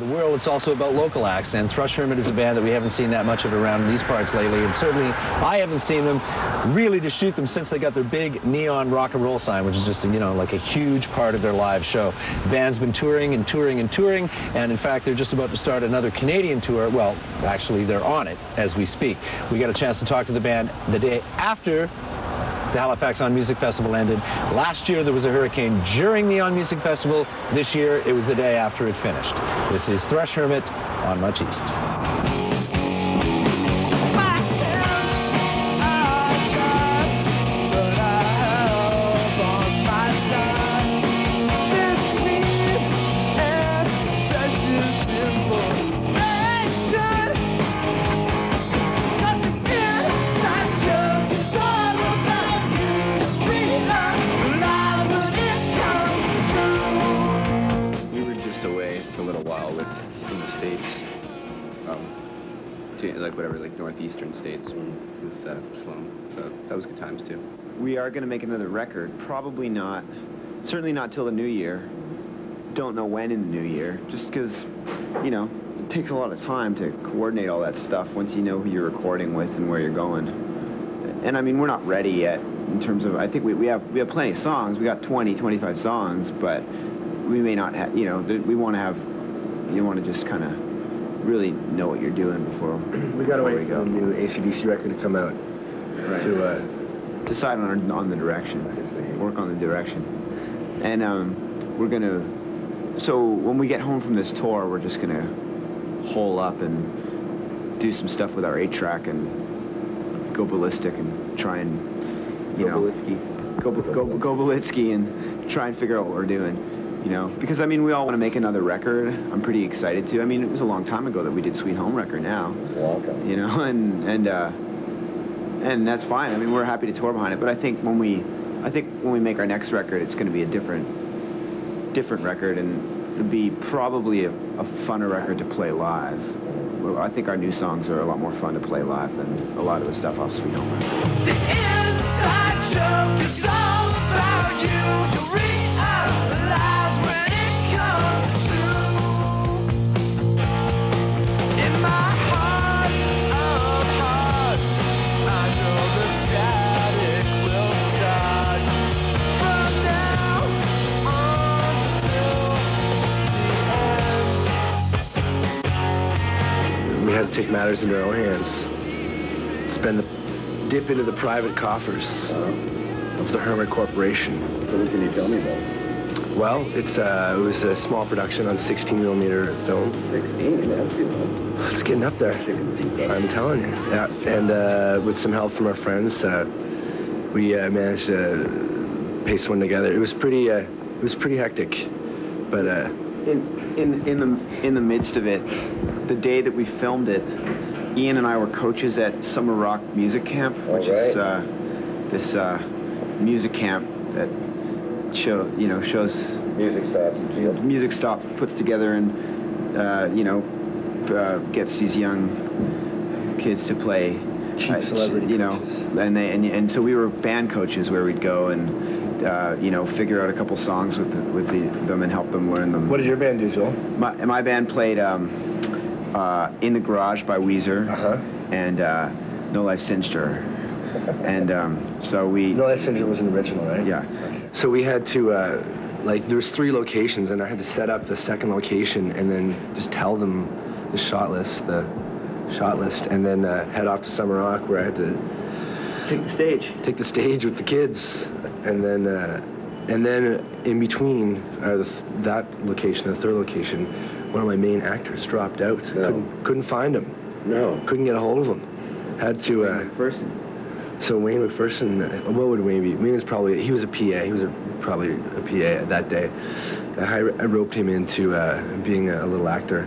the world, it's also about local acts, and Thrush Hermit is a band that we haven't seen that much of around in these parts lately, and certainly I haven't seen them really to shoot them since they got their big neon rock and roll sign, which is just, you know, like a huge part of their live show. The band's been touring and touring and touring, and in fact, they're just about to start another Canadian tour. Well, actually, they're on it as we speak. We got a chance to talk to the band the day after the Halifax On Music Festival ended. Last year there was a hurricane during the On Music Festival. This year it was the day after it finished. This is Thrush Hermit on Much East. Like whatever, like northeastern states with Sloan. So that was good times too. We are going to make another record. Probably not, certainly not till the new year. Don't know when in the new year, just because, you know, it takes a lot of time to coordinate all that stuff once you know who you're recording with and where you're going. And I mean, we're not ready yet in terms of, I think we have plenty of songs. We got 20, 25 songs, but we may not have, you know, we want to have, you want to just kind of really know what you're doing before we gotta wait for the new AC/DC record to come out, right, to decide on the direction, work on the direction. And we're gonna, so when we get home from this tour, we're just gonna hole up and do some stuff with our 8-track and go ballistic and try and, you know, go ballistic and try and figure out what we're doing. You know, because I mean, we all want to make another record. I'm pretty excited to. I mean, it was a long time ago that we did Sweet Home Record now. You know, and that's fine. I mean, we're happy to tour behind it. But I think when we make our next record, it's going to be a different record, and it'll be probably a funner record to play live. Well, I think our new songs are a lot more fun to play live than a lot of the stuff off Sweet Home Record. The inside joke is all about you. You realize when it comes true. In my heart of hearts, I know the static will start from now until the end. we had to take matters into our own hands. Dip into the private coffers of the Hermit Corporation. So what can you tell me about it? Well, it was a small production on 16mm film. 16, that's good. It's getting up there. I'm telling you. Yeah, and with some help from our friends, we managed to paste one together. It was pretty hectic, but in the midst of it, the day that we filmed it, Ian and I were coaches at Summer Rock Music Camp, which is this music camp that shows music stop puts together and gets these young kids to play cheap celebrity and so we were band coaches where we'd go and figure out a couple songs with them and help them learn them. What did your band do, Joel? My band played In the Garage by Weezer and No Life Sinister. And so we... No Life Sinister was an original, right? Yeah. Okay. So we had to, there was 3 locations, and I had to set up the second location and then just tell them the shot list, and then head off to Summer Rock where I had to... Take the stage with the kids. And then in between that location, the third location, one of my main actors dropped out. No. Couldn't find him. No. Couldn't get a hold of him. Had to. McPherson. So Wayne McPherson, what would Wayne be? Wayne was probably, he was a PA. He was probably a PA that day. I roped him into being a little actor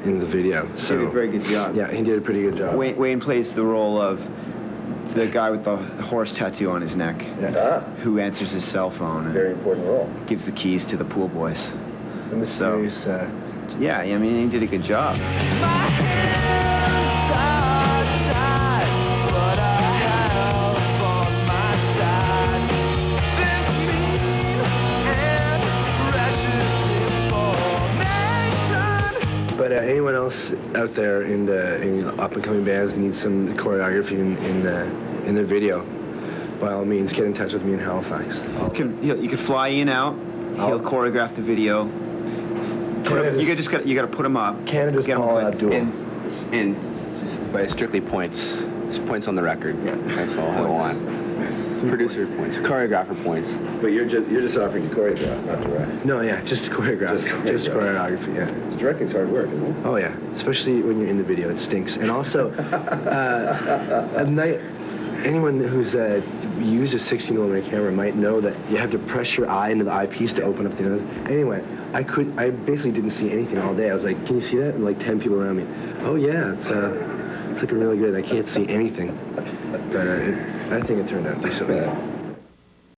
in the video. So he did a very good job. Yeah, he did a pretty good job. Wayne plays the role of the guy with the horse tattoo on his neck, who answers his cell phone. And very important role. Gives the keys to the pool boys. The mysterious. So, yeah, I mean, he did a good job. But anyone else out there in the up-and-coming bands needs some choreography in their video, by all means, get in touch with me in Halifax. You can fly in out. He'll choreograph the video. You got to put him up. Canada's Get him Paul put- Abdul. And just by strictly points. Just points on the record. Yeah. That's all I want. Producer points, choreographer points. But you're just offering to choreograph, not direct. No, yeah, just choreograph. Just choreography, yeah. Directing's hard work, isn't it? Oh yeah, especially when you're in the video, it stinks. And also, at night, anyone who's used a 16mm camera might know that you have to press your eye into the eyepiece to open up the nose. Anyway, I basically didn't see anything all day. I was like, can you see that? And like 10 people around me. Oh yeah, it's looking really good. I can't see anything, but I think it turned out decent.